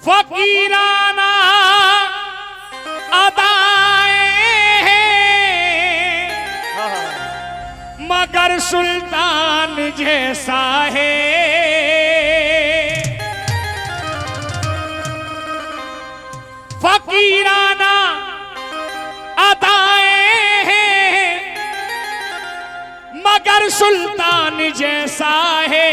फकीराना अदाएं हैं मगर सुल्तान जैसा है। फकीराना अदाएं हैं मगर सुल्तान जैसा है।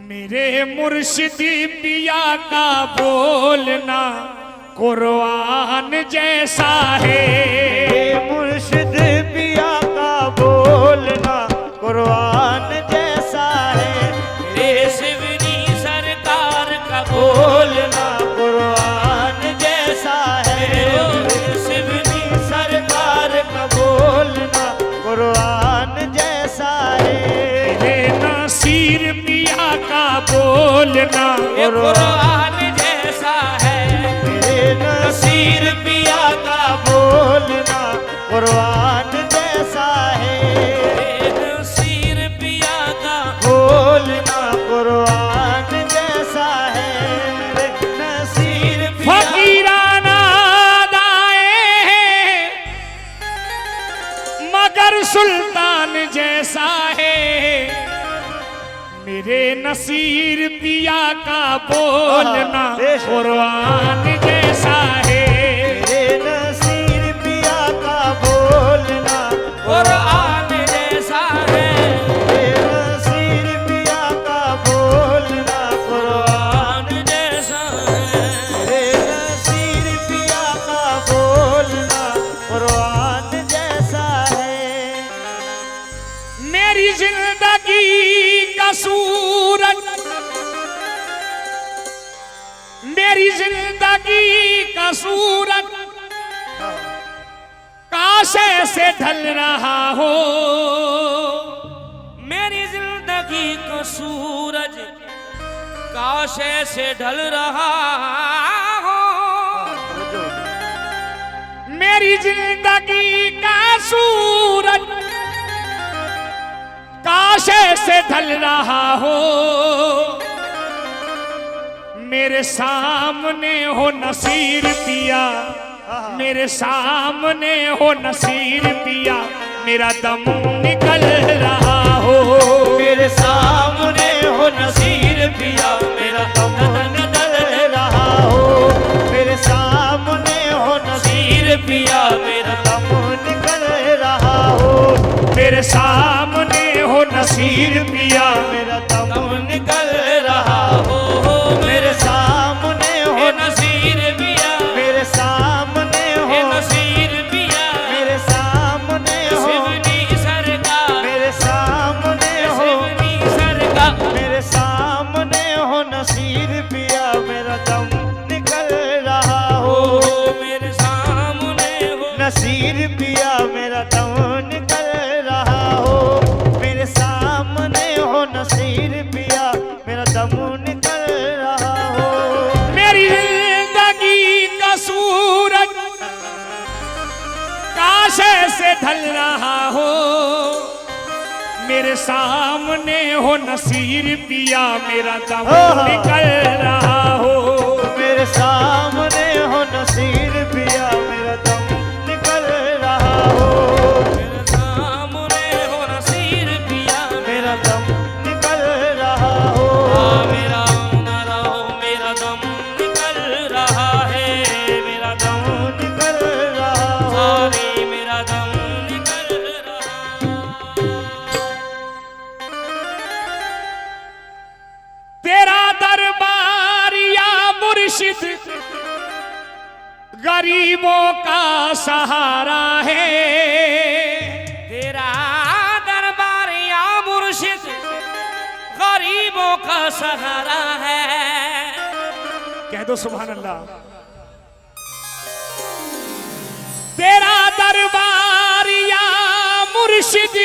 मेरे मुर्शिदी पिया का बोलना कुरान जैसा है। मुर्शिद पिया का बोलना कुरान जैसा है। शिवनी सरकार का बोलना कुरान जैसा है। शिवनी सरकार का बोलना कुरान जैसा है। नसीर पिया का बोलना कुरान जैसा है। नसीर पिया का बोलना कुरान जैसा है। नसीर पिया का बोलना कुरान जैसा है। नसीर फकीराना अदाएं हैं मगर सुल्तान जैसा है। मेरे नसीर पिया का बोलना कुरान जैसा है। नसीर पिया का बोलना कुरान जैसा है। नसीर पिया का बोलना कुरान जैसा है। नसीर पिया का बोलना कुरान जैसा है। मेरी जिंदगी का सूरज मेरी जिंदगी का सूरज काशे से ढल रहा हो। मेरी जिंदगी का सूरज काशे से ढल रहा हो। मेरी जिंदगी का सूरज काशे से ढल रहा हो। मेरे सामने हो नसीर पिया मेरे सामने हो नसीर पिया मेरा दम निकल रहा हो। मेरे सामने हो नसीर पिया मेरा दम निकल रहा हो। मेरे सामने हो नसीर पिया मेरा दम निकल रहा हो। मेरे सामने हो नसीर पिया मेरा दम निकल रहा हो। मेरे सामने हो नसीर पिया मेरे सामने हो नसीर पिया मेरे सामने हो शिवनी सरकार मेरे सामने हो शिवनी सरकार मेरे सामने हो नसीर पिया मेरा दम निकल रहा हो। मेरे सामने हो नसीर पिया मेरा दम निकल रहा हो। मेरे सामने हो नसीर पिया मेरा दम निकल रहा हो। मेरी जिंदगी का सूरज काशे से ढल रहा हो। मेरे सामने हो नसीर पिया मेरा दम निकल रहा हो। मेरे सामने हो नसीर पिया मेरा दम निकल रहा हो। मेरे सामने हो नसीर पिया मेरा दम निकल रहा हो। मेरा ना रहो मेरा दम निकल रहा है। मेरा दम निकल रहा हो। सारी मेरा दम निकल रहा। तेरा दरबार या मुर्शिद गरीबों का सहारा है। तेरा दरबार या मुर्शिद गरीबों का सहारा है। कह दो सुभान अल्लाह। तेरा दरबार या मुर्शिद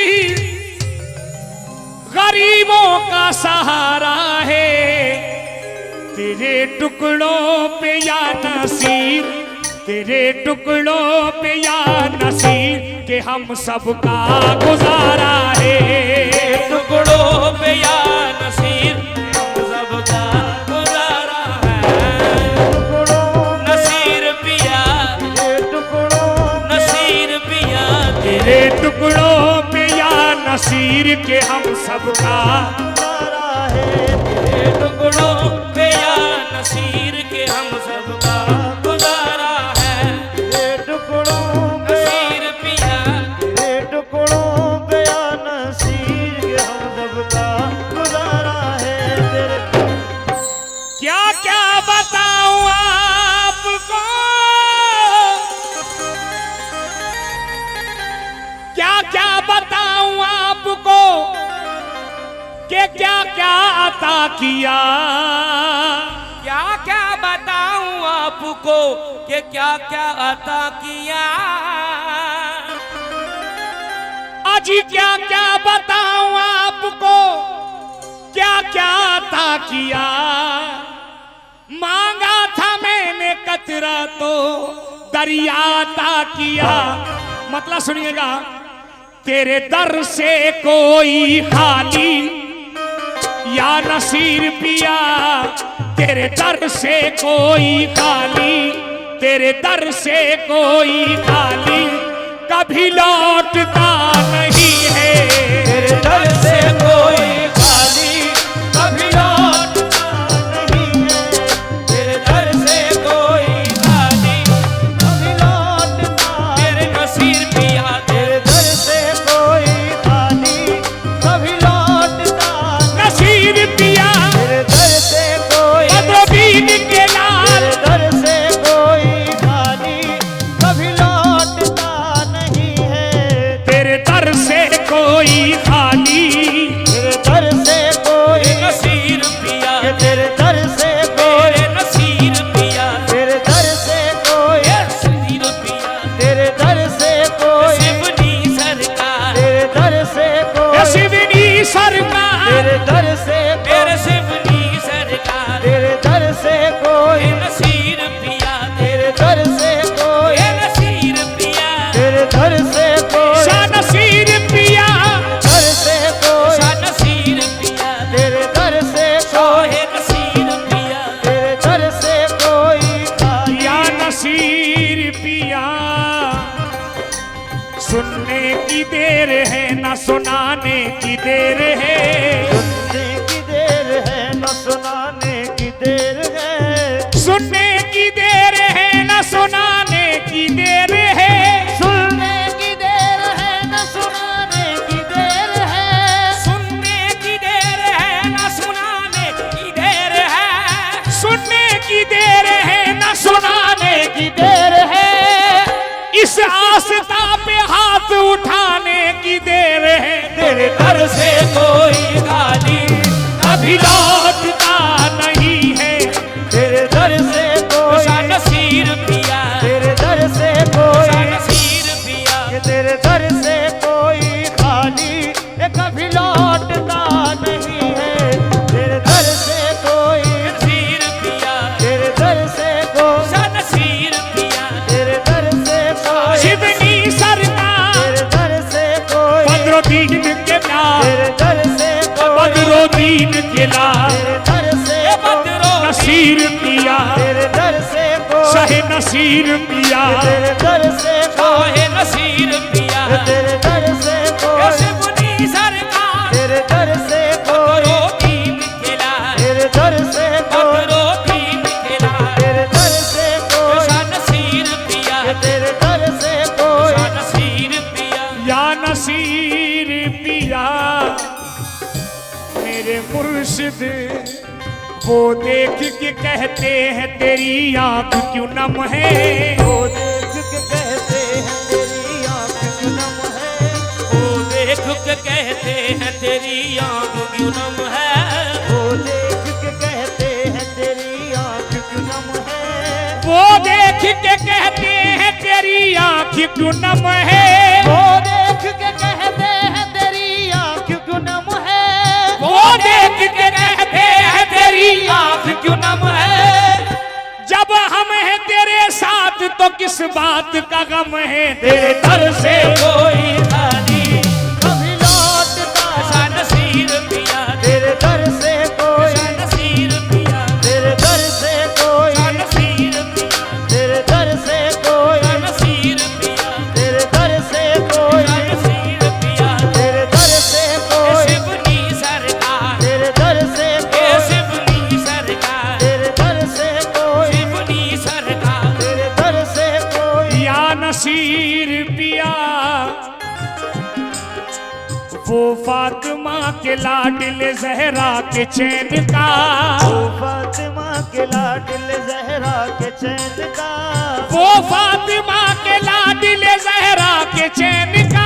गरीबों का सहारा है। तेरे टुकड़ों पे या नसीर तेरे टुकड़ों पे या नसीर के हम सबका गुजारा है। टुकड़ों पे या नसीर हम सबका नसीर के हम सबका गुजारा है। तेरे टुकड़ों पे या नसीर के हम सबका गुजारा है। तेरे टुकड़ों पे नसीर पिया तेरे टुकड़ों पे या नसीर के हम सबका गुजारा है। तेरे क्या क्या बताऊं आपको, क्या क्या बताऊं आपको कि क्या क्या अता किया। क्या क्या बताऊं आपको कि क्या क्या अता किया। अजी क्या क्या बताऊं आपको क्या क्या अता किया। मांगा था मैंने कतरा तो दरिया अता किया। मतलब सुनिएगा, तेरे दर से कोई खाली या नसीर पिया, तेरे दर से कोई खाली, तेरे दर से कोई खाली कभी लौटता नहीं है। तेरे दर से कोई खाली कभी लौटता नहीं है। तेरे दर से कोई खाली कभी लौटता तेरे नसीर पिया तेरे दर से कोई खाली कभी लौटता नसीर पिया तेरे दर से कोई बदबीन के लाल, तेरे दर से कोई खाली कभी लौटता नहीं है। तेरे दर से कोई खाली, तेरे दर से कोई नसीर पिया तेरे दर से कोई तेरे नसीर पिया तेरे दर से कोई नसीर पिया तेरे दर से कोई शिवनी सरकार तेरे दर से कोई शिवनी सरकार, तेरे दर से मेरे शिवनी सरकार तेरे दर से कोई नसीर पिया तेरे दर से कोई नसीर पिया तेरे दर से कोई शाह नसीर पिया, दर से कोई नसीर पिया तेरे दर से कोई सोहे नसीर पिया तेरे दर से कोई खाली या नसीर पिया। सुनने की देर है ना सुनाने की देर है। सुनने की देर है न सुनाने की देर है। सुनने की देर है ना सुनाने की देर है। सुनने की देर है न सुनाने की देर है। सुनने की देर है ना सुनाने की देर है सुनने की देर है ना सुनाने की, की देर है इस आस्था पे हाथ उठाने की देर है। तेरे दर से कोई खाली कभी लौटता नहीं है। तेरे दर से कोई नसीर पिया तेरे दर से कोई नसीर पिया ये तेरे दर से कोई खाली ये कभी लौटता नहीं है। तेरे दर से कोई नसीर पिया तेरे दर से कोई नसीर पिया तेरे दर से कोई शिवनी सरकार, तेरे दर से कोई बदरुद्दीन के लाल, तेरे दर से कोई बदरुद्दीन के लाल, तेरे दर से बदरो नसीर पिया, तेरे दर से कोई शाह नसीर पिया, तेरे दर से कोई सोहे नसीर पिया तेरे दर से कोई शिवनी सरकार तेरे दर से कोई रोटीन खिला तेरे दर से कोई रोटीन खिला तेरे दर से कोई नसीर पिया तेरे दर से कोई नसीर पिया या नसीर पिया। मेरे मुर्शिद वो देख के कहते हैं तेरी आंख क्यों नम है। वो देख के कहते हैं तेरी आंख क्यों नम है। वो देख के कहते हैं तेरी आंख क्यों नम है वो देख के कहते हैं तेरी आंख क्यों नम है। वो देख के कहते हैं तेरी आंख क्यों नम है। वो देख के कहते हैं तेरी आंख क्यों नम है। वो देख के कहते हैं तेरी आंख क्यों नम है। जब हम हैं तेरे साथ तो किस बात का गम है। तेरे दर से कोई खाली कभी लौटता नसीर पिया तेरे दर से कोई नसीर पिया तेरे दर से कोई नसीर पिया तेरे दर से कोई नसीर पिया तेरे दर से कोई नसीर पिया तेरे दर से के लाडिल जहरा के चैन का, वो फातिमा के लाडिल जहरा के चैन का, वो फातिमा के लाडिल जहरा के चैन का,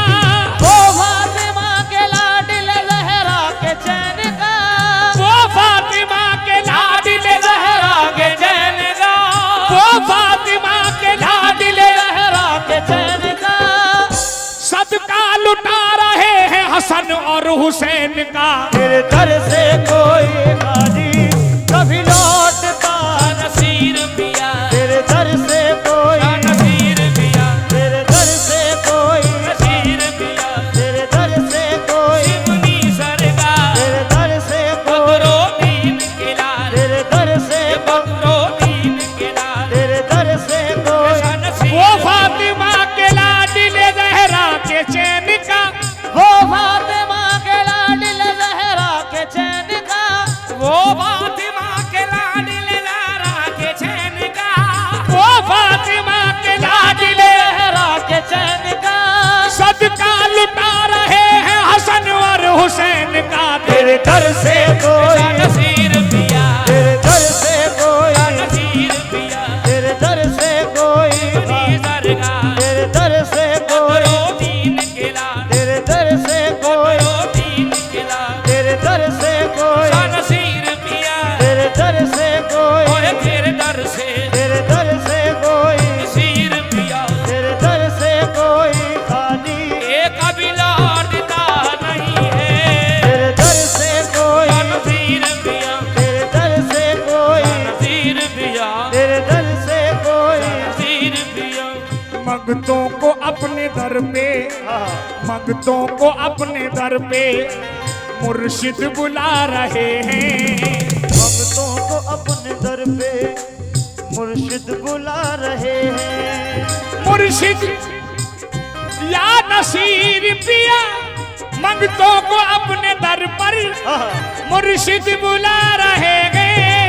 वो फातिमा के लाडिल जहरा के चैन का, वो फातिमा के लाडिल जहरा के चैन का, वो फातिमा के लाडिल जहरा के चैन का, सदका लुटा रहे हैं हसन और हुसैन का। तेरे दर से कोई गाजी कभी लौटता नसीर पिया, तेरे दर से कोई, नसीर पिया, तेरे दर से कोई, नसीर पिया, तेरे दर से कोई, सिमनी सरकार, तेरे दर से कोई, बकरो दीन के लाल, तेरे दर से बकरो दीन के लाल, तेरे दर से कोई, नसीर वो फातिमा के लाडिल जहरा के चैन का, वो फातिमा के लाडिल जहरा के चैन का, वो फातिमा के लाडिल जहरा के चैन का, वो फातिमा के लाडिल जहरा के चैन का, सदका लुटा रहे हैं हसन और हुसैन का। तेरे दर से कोई, नसीर पिया, तेरे दर से कोई, नसीर पिया, तेरे दर से कोई, सिमनी सरकार, तेरे दर से कोई, बकरो दीन के लाल, तेरे दर से कोई, बकरो दीन के लाल, तेरे दर से कोई, नसीर पिया, तेरे दर से कोई, ओए तेरे दर से तेरे दर से कोई, नसीर पिया, तेरे दर से कोई खाली, एक कभी लौटता नहीं है, तेरे दर से कोई, नसीर पिया, तेरे दर से कोई, नसीर पिया, तेरे दर से कोई, नसीर पिया, मंगतों को अपने दर पे, हाँ, मंगतों को अपने दर पे मुर्शिद बुला रहे हैं। भक्तों को अपने दर पे मुर्शिद बुला रहे हैं, मुर्शिद या नसीर पिया, मंगतों को अपने दर पर हाँ, मुर्शिद बुला रहे हैं।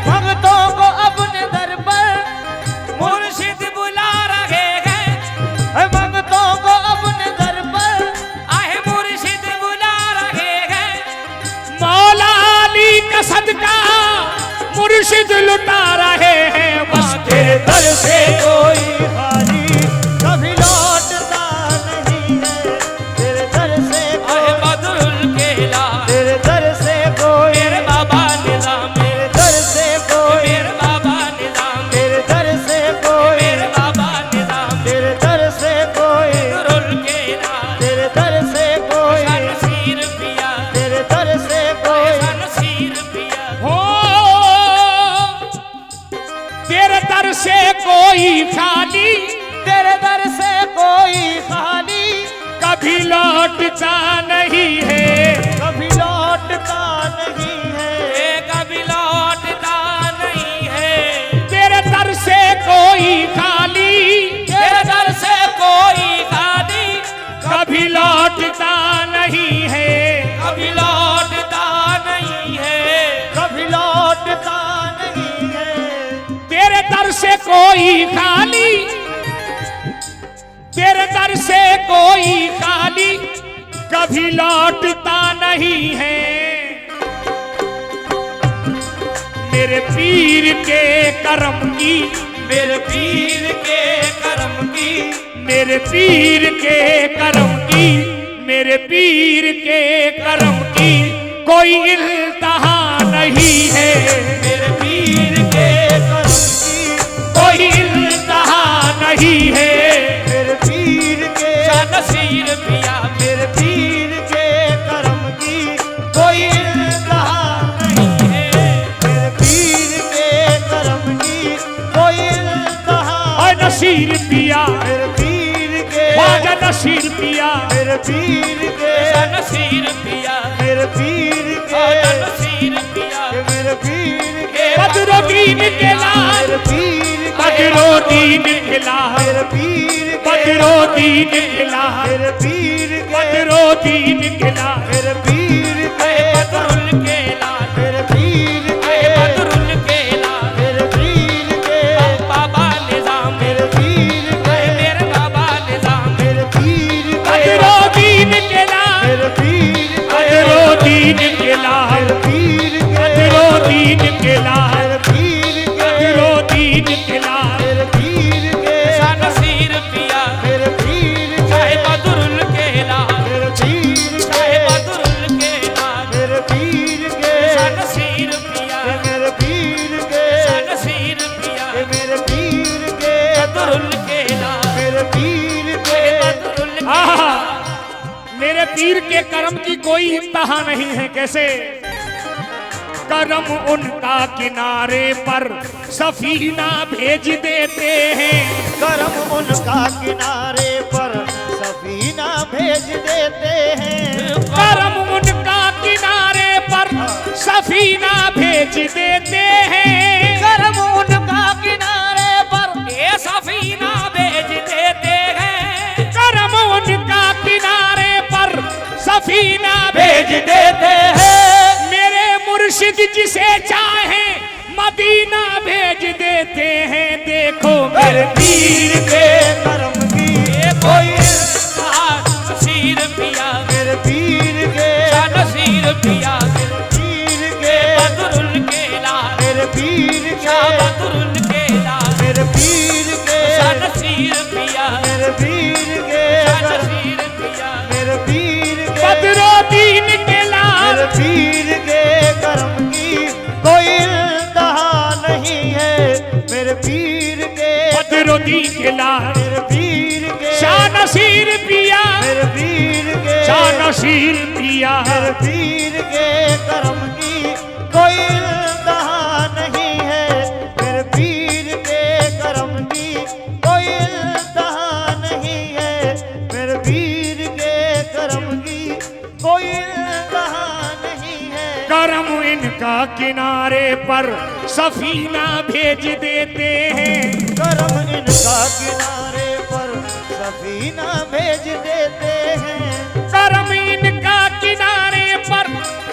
भक्तों को अपने दर पर, मुर्शिद बुला रहे हैं, भक्तों को अपने दर पर, आहे मुर्शिद बुला रहे हैं, मौला अली का सदका मुर्शिद लुटा रहे हैं। बस तेरे दर से कोई खाली कभी लौटता नहीं है, तेरे दर से आहे कोई, बदरुल के लाल, तेरे दर से कोई, मेरे बाबा निजाम, तेरे दर से कोई, मेरे बाबा निजाम, तेरे दर से कोई, मेरे बाबा निजाम, तेरे दर से कोई, बदरुल के लाल, तेरे दर से कोई, नसीर पिया, तेरे दर से कोई, नसीर पिया, हो तेरे दर से कोई खाली, तेरे दर से कोई खाली कभी लौटता नहीं है। कभी लौटता नहीं है, ये कभी लौटता नहीं है, तेरे दर से कोई खाली, तेरे दर से कोई खाली कभी लौटता नहीं है। कभी लौटता नहीं है, कभी लौटता नहीं है, तेरे दर से कोई खाली, तेरे दर से कोई खाली कभी लौटता नहीं है। मेरे पीर के करम की, मेरे पीर के करम की, मेरे पीर के करम की, मेरे पीर के करम की कोई इल्तहा नहीं है। मेरे पीर के करम की कोई इल्तहा नहीं है। मेरे पीर के, नसीर पिया, मेरे पीर के करम की कोई इंतहा नहीं है, मेरे पीर के करम की कोई इंतहा, और नसीर पिया, मेरे पीर के, ख्वाजा नसीर पिया, मेरे पीर के, नसीर पिया, मेरे पीर के, नसीर पिया, मेरे पीर के, बदरुद्दीन के लाल, मेरे पीर के, बदरुद्दीन के लाल, मेरे पीर के, बदरुद्दीन के लाल, मेरे पीर के, बदरुद्दीन के लाल, मेरे पीर के, बदरुल के लाल, मेरे पीर के, बदरुल के लाल, मेरे पीर के, बाबा निजाम, मेरे पीर के, मेरे बाबा निजाम, मेरे पीर के, बदरुद्दीन के लाल, मेरे पीर के, बदरुद्दीन पीर के कर्म की कोई इंतहा नहीं है। कैसे? करम उनका किनारे पर सफीना भेज देते हैं। करम उनका किनारे पर सफीना भेज देते हैं। करम उनका किनारे पर सफीना भेज देते हैं। करम उनका किनारे पर ये सफीना भेज देते हैं। करम उनका किनारे पर सफीना भेज देते हैं। मेरे मुर्शिद जिसे चाहे मदीना भेज देते हैं। देखो मेरे पीर के करम की ये कोई नसीर पिया मेरे पीर के नसीर पिया पीर के बदरुल के लाल मेरे पीर के बदरुल के लाल मेरे पीर के नसीर पिया मेरे पीर के नसीर पिया मेरे पीर के बदरो दीन के लाल मेरे पीर के करम की कोई इंतहा नहीं है। मेरे पीर के बदरो दीन के लाल मेरे पीर के शाह नसीर पिया मेरे पीर के शाह नसीर पिया मेरे पीर के करम की कोई इंतहा नहीं है। मेरे पीर के करम की कोई इंतहा नहीं है। मेरे पीर के करम की कोई इंतहा नहीं है। करम इनका किनारे पर सफीना भेज देते हैं। करम इनका किनारे पर सफीना भेज देते हैं। करम इनका किनारे पर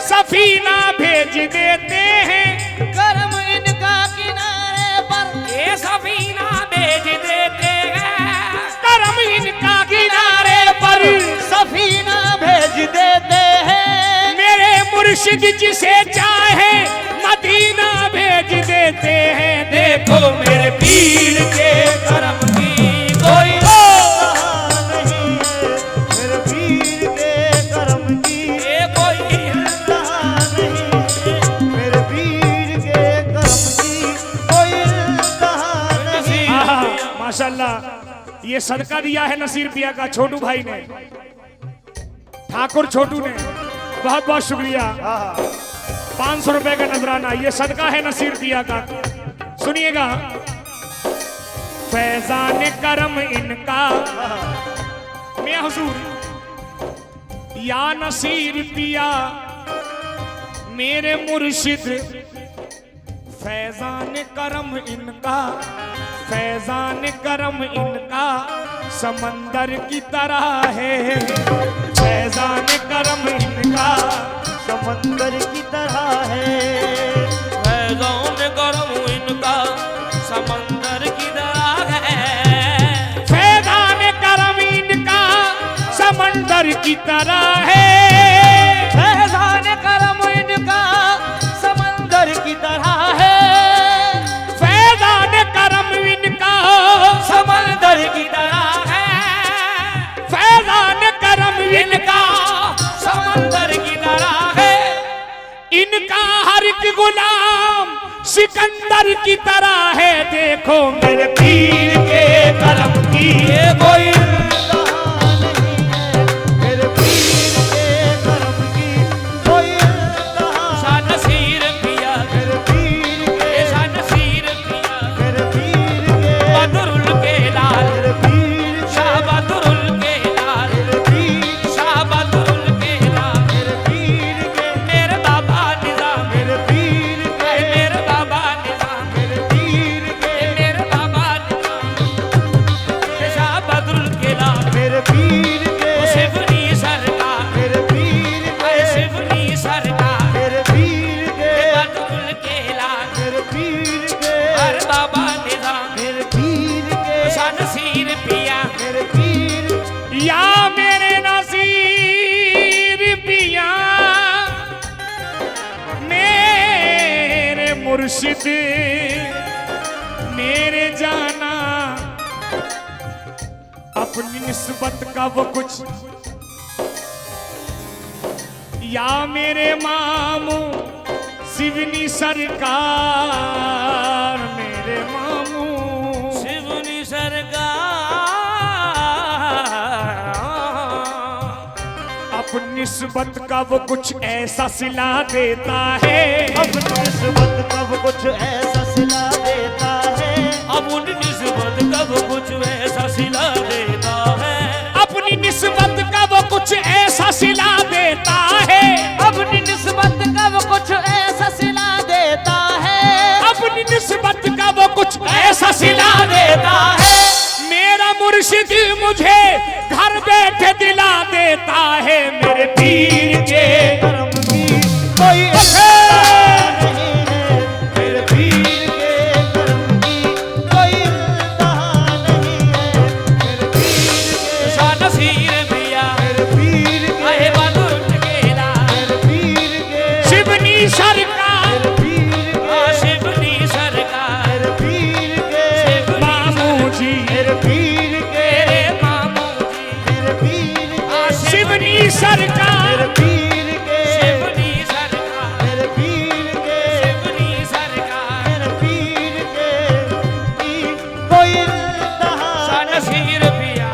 सफीना भेज देते हैं। करम इनका किनारे पर ये सफीना भेज देते हैं। करम इनका किनारे पर सफीना भेज देते हैं। मेरे मुर्शिद जिसे चाहे मदीना भेज देते हैं। देखो मेरे पीर के करम की कोई इंतहा नहीं है। मेरे पीर के करम की ये कोई इंतहा नहीं है। मेरे पीर के करम की कोई इंतहा नहीं है। आहा, माशाल्लाह ये सदका दिया है नसीर पिया का छोटू भाई ने, ठाकुर छोटू ने। बहुत बहुत शुक्रिया। 500 रुपए का नजराना, ये सदका है नसीर पिया का। सुनिएगा। फैजान करम इनका मैं हुजूर या नसीर पिया मेरे मुर्शिद। फैजान करम इनका फैजान करम इनका समंदर की तरह है। फैजान करम इनका समंदर की तरह है। फैज़ान करम इनका समंदर की तरह है। फैजान करम इनका समंदर की तरह है। फैज़ान करम इनका समंदर की तरह है। फैजान करम इनका समंदर की तरह है। फैजान करम इनका समंदर की तरह है। इनका हर एक गुलाम सिकंदर की तरह है। देखो मेरे पीर के करम की ये कोई इंतहा नहीं है। मेरे पीर के करम की कोई इंतहा शाह नसीर पिया मेरे पीर के शाह नसीर पिया मेरे पीर के बदरुल के लाल मेरे पीर के शाह बदरुल के लाल मेरे पीर शाह बदरुल के लाल मेरे पीर के मेरे बाबा निजाम मेरे पीर के मेरे बाबा निजाम मेरे पीर के मेरे बाबा निजाम शाह बदरुल के लाल मेरे पीर के सिफनी सरकार मेरे पीर के सिफनी सरकार मेरे पीर के बदरुल के लाल मेरे पीर के हर बाबा निजाम मेरे पीर के शाह नसीर पिया मेरे पीर या मेरे नसीर पिया मेरे मुर्शिद मेरे जाना अपनी निस्बत का वो कुछ या मेरे मामू सिवनी सरकार मेरे मामू सिवनी सरकार निस्बत का वो कुछ ऐसा सिला देता है, अब निस्बत कब कुछ ऐसा सिला देता है, अब उन निस्बत कब कुछ ऐसा सिला देता है, अपनी निस्बत का वो कुछ ऐसा सिला देता है, अपनी निस्बत कब कुछ ऐसा सिला देता है, अपनी निस्बत का वो कुछ ऐसा सिला देता है। मेरा मुर्शिद मुझे घर बैठे दिला देता है, मेरे पीर के करम की कोई इंतहा नहीं है, मेरे पीर के करम की कोई इंतहा नहीं है, मेरे पीर के शानसीर पिया मेरे पीर के आए बालूट केला, मेरे पीर के शिवनी सरकार, मेरे पीर के शिवनी सरकार, मेरे पीर के मामू जी, मेरे पीर के तेरे मामू जी, मेरे पीर के शिवनी सरकार, मेरे पीर के शिवनी सरकार, मेरे पीर के शिवनी सरकार, मेरे पीर के कोई इंतहा शानसीर पिया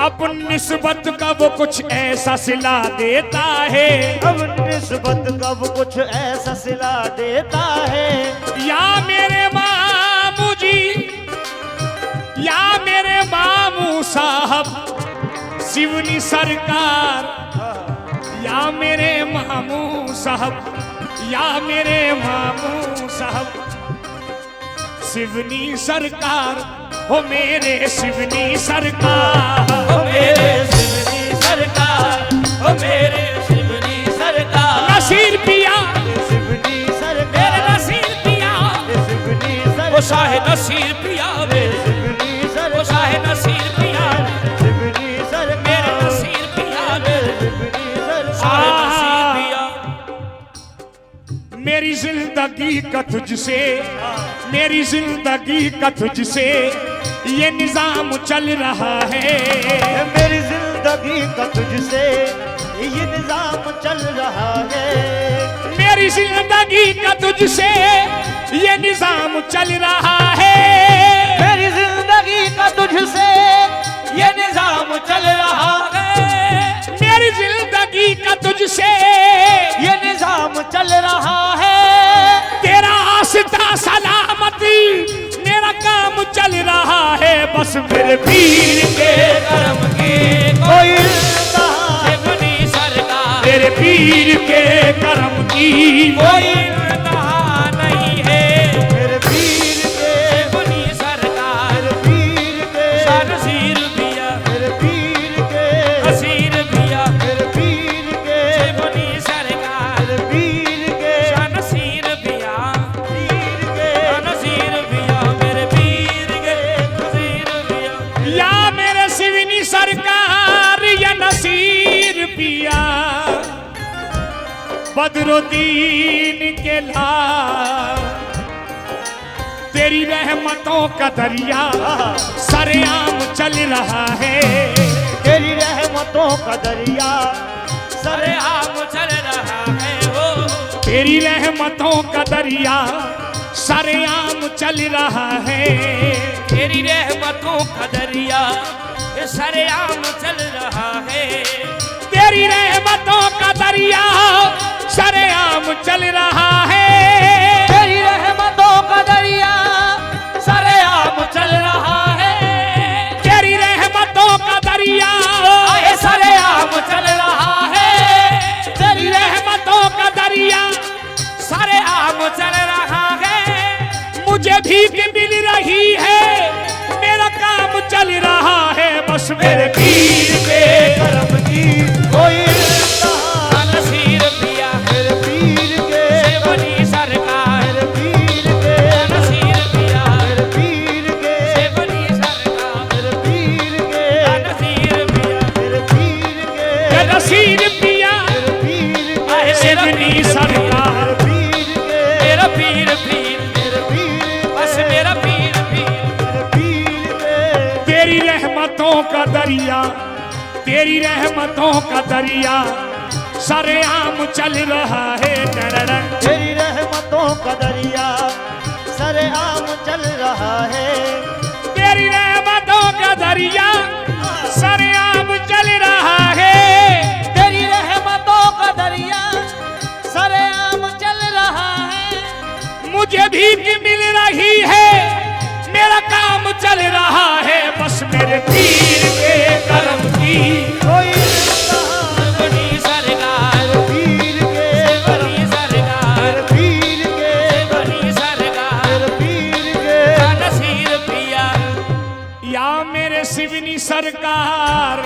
अपनी निस्बत का वो कुछ ऐसा सिला देता है, अब निस्बत कब कुछ ऐसा सिला देता है, या मेरे मामू जी, या मेरे मामू साहब शिवनी सरकार, या मेरे मामू साहब, या मेरे मामू साहब शिवनी सरकार, हो मेरे शिवनी सरकार, ओ मेरे शिवनी सरकार, ओ मेरे शिवनी सरकार, नसीर पिया, शिवनी मेरे सरकार नसीर पिया, शिवनी ओ शाह सरकार नसीर पिया वे, शिवनी ओ शाह सरकार नसीर पिया, शिवनी मेरे सरकार नसीर पिया वे, शिवनी शाह सरकार नसीर पिया, मेरी जिंदगी का तुझसे, मेरी जिंदगी का तुझसे ये निजाम चल रहा है, मेरी जिंदगी का तुझसे ये निजाम चल रहा है, मेरी जिंदगी का तुझसे ये निजाम चल रहा है, मेरी जिंदगी का तुझसे ये निजाम चल रहा है, मेरी जिंदगी का तुझसे ये निजाम चल रहा है, तेरा आस्था सलामती मेरा काम चल रहा है, बस मेरे पीर के करम की कोई इंतहा शिवनी सरकार, मेरे पीर के करम की कोई इंतहा नहीं है, मेरे पीर के शिवनी सरकार, मेरे पीर के शानसीर पिया, मेरे पीर के नसीर पिया, मेरे पीर के शिवनी सरकार, मेरे पीर के शानसीर पिया, पीर के नसीर पिया, मेरे पीर के नसीर पिया, या मेरे शिवनी सरकार या नसीर पिया, बदरुद्दीन के लाल, तेरी रहमतों का दरिया सरेआम चल रहा है, तेरी रहमतों का दरिया अरे सरे आम चल रहा है वो, तेरी रहमतों का दरिया सरेआम चल रहा है, तेरी रहमतों का दरिया ये सरेआम चल रहा है, तेरी रहमतों का दरिया सरेआम चल रहा है, तेरी रहमतों का दरिया सरेआम चल रहा है, तेरी रहमतों का दरिया ये सरेआम चल रहा है, तेरी रहमतों का दरिया सरेआम चल रहा है, मुझे भीख मिल रही है, मेरा काम चल रहा है, बस मेरे पीर के करम की कोई इंतहा नसीर पिया, मेरे पीर के शिवनी सरकार, मेरे पीर के नसीर पिया, मेरे पीर के शिवनी सरकार, मेरे पीर के नसीर पिया, मेरे पीर के ये नसीर पिया मेरे पीर के आए शिवनी सरकार, पीर के मेरा पीर पीर, मेरे पीर बस मेरा पीर पीर, मेरे पीर के तेरी रहमतों का दरिया, तेरी रहमतों का दरिया सरेआम चल रहा है, डरडर। तेरी रहमतों का दरिया सरेआम चल रहा है, तेरी रहमतों का दरिया सरेआम चल रहा है, तेरी चल रहा है बस मेरे पीर के करम की। कोई बनी सरकार पीर के बनी सरकार पीर के बनी सरकार पीर के नसीर पिया। या मेरे शिवनी सरकार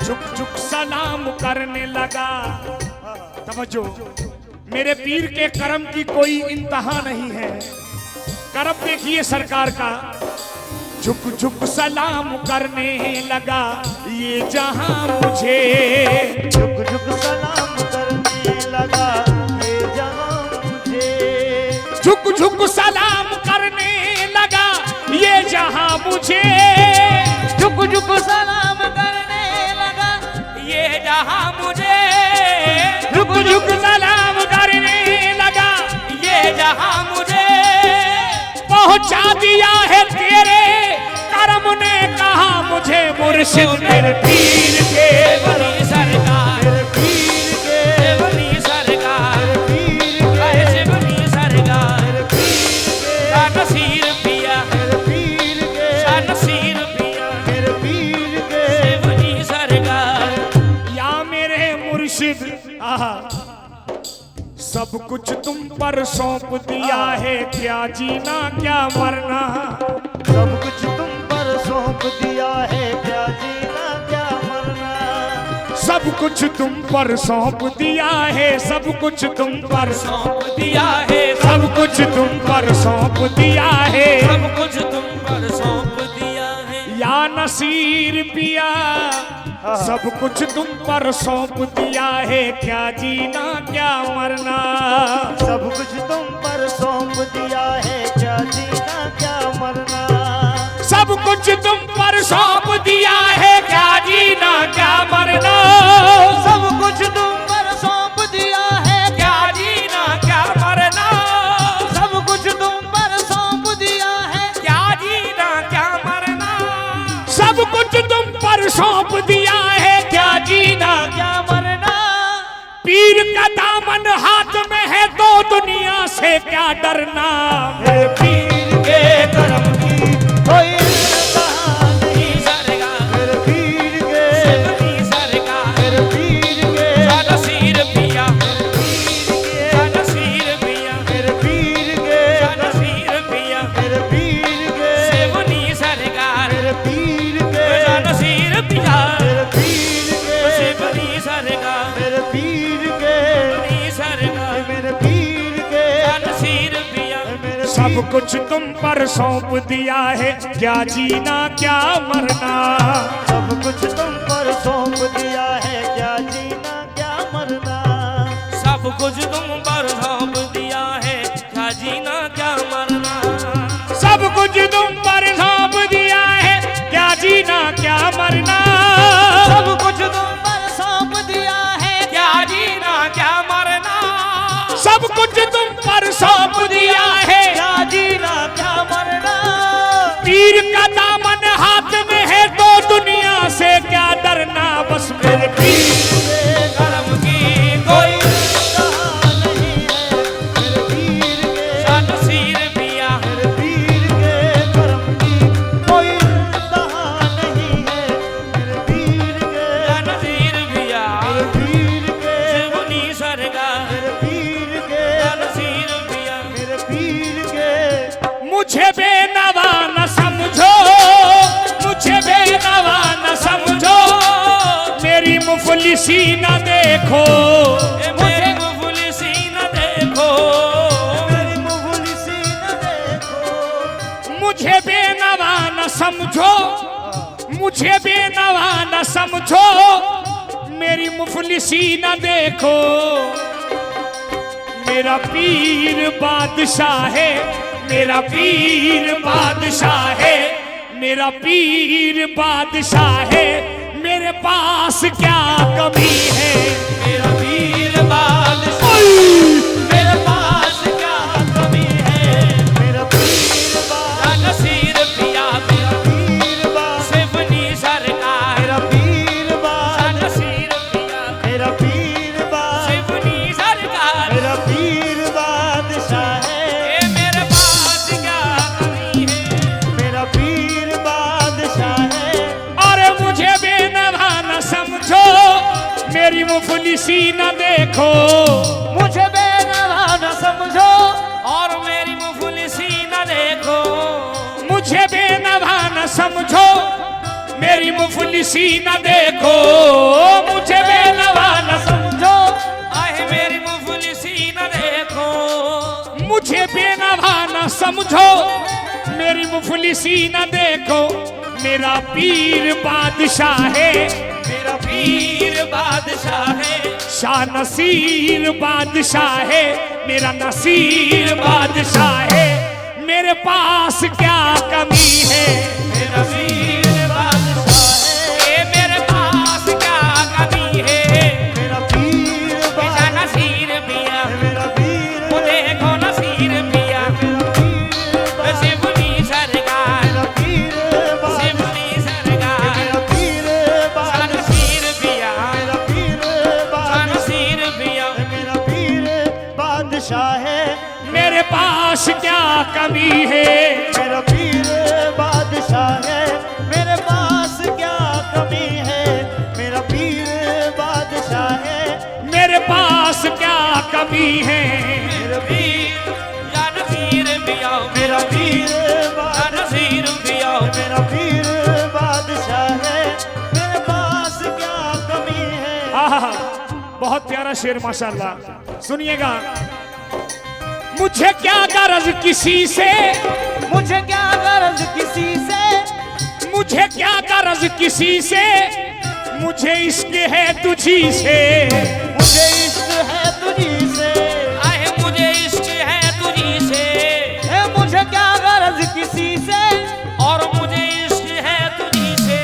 झुक झुक सलाम करने लगा। तवज्जो, मेरे पीर के करम की कोई इंतहा नहीं है। करम देखिए सरकार का, झुक झुक सलाम करने लगा ये जहां मुझे। झुक झुक सलाम करने लगा ये जहां मुझे। झुक झुक सलाम करने लगा ये जहां मुझे। झुक झुक सलाम करने लगा ये जहां मुझे। झुक झुक सलाम करने लगा ये जहां मुझे पहुंचा दिया है तेरे करम ने कहा मुझे मुर्शिद मेरे पीर के। बनी सरकार पीर के बनी सरकार पीर के ऐसे बनी सरकार पीर नसीर पिया पीर के नसीर पिया पीर के बनी सरकार। या मेरे मुर्शिद आहा, सब कुछ तुम पर सौंप दिया है क्या जीना क्या मरना। सब कुछ तुम पर सौंप दिया है क्या जीना क्या मरना। सब कुछ तुम पर सौंप दिया है सब कुछ तुम पर सौंप दिया है सब कुछ तुम पर सौंप दिया है। सब कुछ तुम पर सौंप दिया है या नसीर पिया सब कुछ तुम पर सौंप दिया है क्या जीना क्या मरना। सब कुछ तुम पर सौंप दिया है क्या जीना क्या मरना। सब कुछ तुम पर सौंप दिया है क्या जीना क्या मरना। सब कुछ तुम पर सौंप दिया है क्या जीना क्या मरना। सब कुछ तुम पर सौंप दिया है क्या जीना क्या मरना। सब कुछ तुम पर सौंप दिया है क्या जीना क्या मरना। पीर का दामन हाथ में है तो दुनिया से क्या डरना। मेरे पीर के करम की कोई इंतहा नहीं। सरकार मेरे पीर के बनी सरकार मेरे पीर के नसीर पिया पीर के नसीर पिया मेरे पीर के नसीर पिया मेरे पीर के बनी सरकार मेरे पीर के नसीर पिया मेरे पीर के बनी सरकार मेरे पीर के बनी सरकार मेरे पीर के नसीर पिया मेरे सब कुछ तुम पर सौंप दिया है क्या जीना क्या मरना। सब कुछ तुम पर सौंप दिया है क्या जीना क्या मरना। सब कुछ तुम पर सौंप दिया है क्या जीना क्या मरना। सब कुछ तुम पर सौंप दिया है क्या जीना क्या मरना। सब कुछ तुम पर सौंप दिया है क्या जीना क्या मरना। सब कुछ तुम पर सौंप दिया है क्या जीना क्या मरना। पीर का दामन हाथ में है तो दुनिया से क्या डरना। बस मेरे पीर के करम की कोई इंतहा नहीं है। मेरे पीर के नसीर पिया मेरे पीर के करम की कोई इंतहा नहीं है। मेरे पीर के नसीर पिया मेरे पीर के बनी सरकार मेरे पीर के नसीर पिया मेरे पीर के मुझे बेनवा न समझो मुझे बेनवा न समझो मेरी मुफलिसी न देखो। मेरे मुफलिसी न देखो। मेरी मुफलिसी न देखो। मुझे बेनवा न समझो मुझे बेनवा न समझो मेरी मुफलिसी न देखो। मेरा पीर बादशाह है मेरा पीर बादशाह है मेरा पीर बादशाह है मेरे पास क्या कमी है। मेरा पीर बादशाह मेरे पास क्या कमी है। मेरा पीर बा नसीर पिया मेरा पीर बा सिवनी सरकार मेरा पीर बा नसीर पिया मेरा पीर बा सिवनी सरकार मेरा पीर बादशाह है। मेरे पास क्या कमी है। मेरा पीर मुफलिसी न देखो, मुझे बेनवा न समझो और मेरी मुफलिसी न देखो, मुझे बेनवा न समझो, मेरी मुफलिसी न देखो, मुझे बेनवा न समझो, आहे मेरी मुफलिसी न देखो, मुझे बेनवा न समझो, मेरी मुफलिसी न देखो। मेरा पीर बादशाह है, मेरा पीर बादशाह है, शाह नसीर बादशाह है, मेरा नसीर बादशाह है। मेरे पास क्या कमी है, मेरा पीर बादशाह है, मेरे पास क्या कमी है, मेरा पीर मेरा नसीर पिया, मेरा पीर वो देखो नसीर पिया, शिवनी सरकार, मेरा पीर शिवनी सरकार, मेरा पीर नसीर पिया, मेरा पीर नसीर पिया, मेरा पीर बादशाह है, मेरे पास क्या कमी है, मेरा पीर बादशाह है, मेरे पास क्या कमी है, मेरा पीर बादशाह है, मेरे पास क्या कमी है। मेरा पीर या नसीर पिया, मेरा पीर या नसीर पिया, मेरा पीर बादशाह है, मेरे पास क्या कमी है। आहा, बहुत प्यारा शेर माशाल्लाह। सुनिएगा, मुझे क्या गरज किसी से, मुझे क्या गरज किसी से, मुझे क्या गरज किसी से, मुझे इश्क है तुझी से, मुझे इश्क है तुझी से, आहे मुझे इश्क है तुझी से, ए मुझे क्या गरज किसी से, और मुझे इश्क है तुझी से,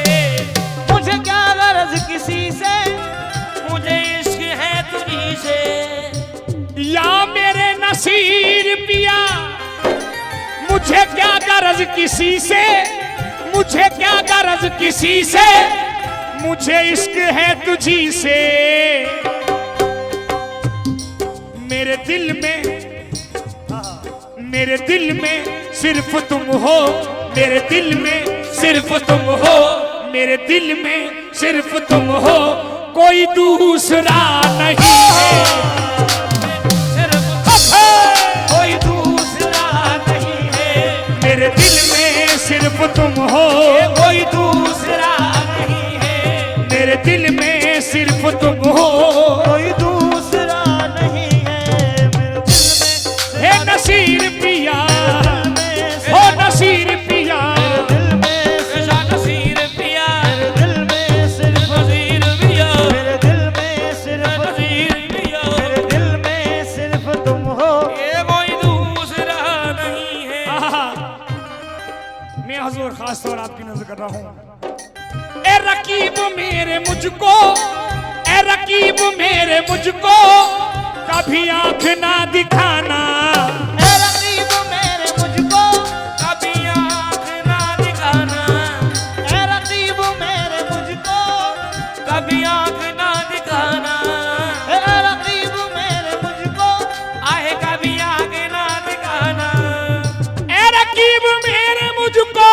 मुझे क्या गरज किसी से, मुझे इश्क है तुझी से। या मेरे नसीर पिया, मुझे क्या गरज किसी से, मुझे क्या गरज किसी से, मुझे इश्क है तुझी से। मेरे दिल में, मेरे दिल में सिर्फ तुम हो, मेरे दिल में सिर्फ तुम हो, मेरे दिल में सिर्फ तुम हो, कोई दूसरा नहीं है, कोई दूसरा नहीं है, मेरे दिल में सिर्फ तुम हो, कोई दूसरा नहीं है, मेरे दिल में सिर्फ तुम हो। कोई दूसरा नहीं है, मेरे दिल में हे नसीर पिया, हो नसीर पिया, दिल में ऐसा नसीर पिया, दिल में सिर्फ नसीर पिया, मेरे दिल में सिर्फ नसीर पिया, मेरे दिल में सिर्फ तुम हो। ये कोई दूसरा नहीं है। आहा, मैं हजूर खास तौर आपकी नजर कर रहा हूँ। ए रकीब मेरे मुझको, ए रकीब मेरे मुझको, कभी आंख ना दिखाना, ए रकीब मेरे मुझको, कभी आँख ना दिखाना, ए रकीब मेरे मुझको, कभी आँख ना दिखाना, ए रकीब मेरे मुझको, आहे कभी आँख ना दिखाना, ए रकीब मेरे मुझको,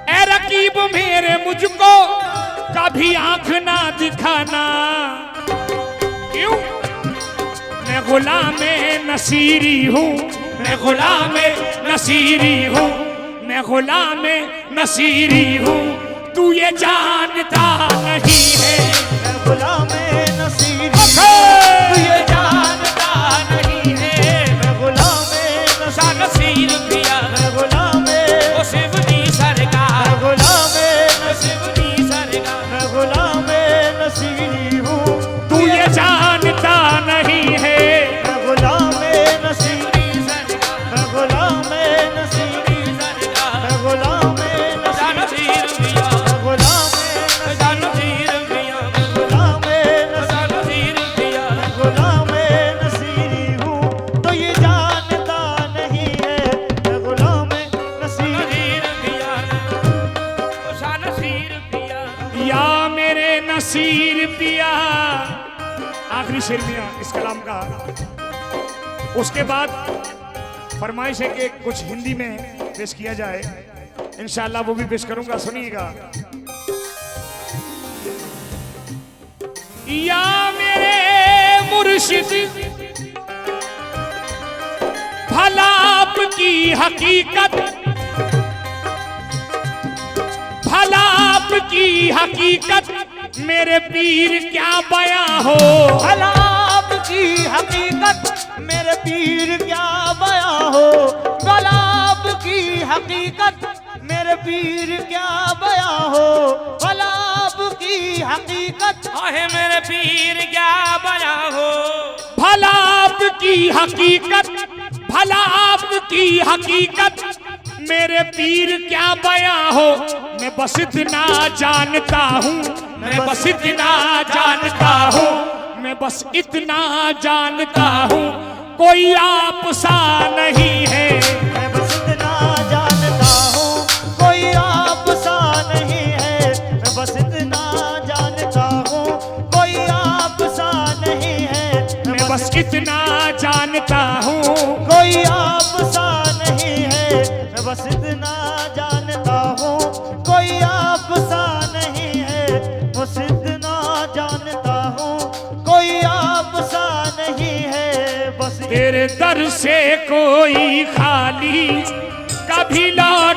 ए रकीब मेरे मुझको, कभी आंख ना दिखाना। क्यों? मैं गुलाम नसीरी हूँ, मैं गुलाम नसीरी हूँ, मैं गुलाम नसीरी हूँ, तू ये जानता नहीं है। मैं गुलाम नसीर तू ये जानता नहीं है, मैं गुलाम सा नसीर पिया, मैं गुलाम वो शिवनी सरकार, मैं गुलाम शिवनी सरकार, मैं गुलाम नसीरी हूँ, तू ये जानता नहीं है। मैं गुलाम नसीर शिवनी सरकार, मैं गुलाम नसीर शिवनी सरकार, मैं गुलाम सा नसीर नसीर पिया, मैं गुलाम सा नसीर पिया, गुलाम सा नसीर पिया, गुलाम नसीरी हूँ, तो ये जानता नहीं है, मैं गुलाम नसीर नसीर पिया, सा नसीर पिया। या मेरे नसीर पिया, आखिरी शेर मियां इस कलाम का। उसके बाद फरमाइश है कि कुछ हिंदी में पेश किया जाए, इंशाअल्लाह वो भी पेश करूंगा, सुनिएगा। या मेरे मुर्शिद भला आपकी हकीकत, भला आपकी हकीकत मेरे पीर क्या बयां हो। भला आपकी हकीकत मेरे पीर क्या बयां हो। भला आपकी हकीकत मेरे पीर क्या बयां हो। भला आपकी हकीकत आहे मेरे पीर क्या बयां हो। भला आपकी हकीकत, भला आपकी हकीकत मेरे पीर क्या बयां हो। मैं बस इतना जानता हूँ, मैं बस इतना जानता हूँ, मैं बस इतना जानता हूँ, कोई आप सा नहीं है। मैं बस इतना जानता हूँ कोई आप सा नहीं है। मैं बस इतना जानता हूँ कोई आप सा नहीं है। मैं बस इतना जानता हूँ, कोई आप सा नहीं है। मैं बस इतना जानता हूँ कोई आप सा नहीं है। बस इतना जानता हूँ कोई आप सा नहीं है। बस तेरे दर से कोई खाली कभी लौट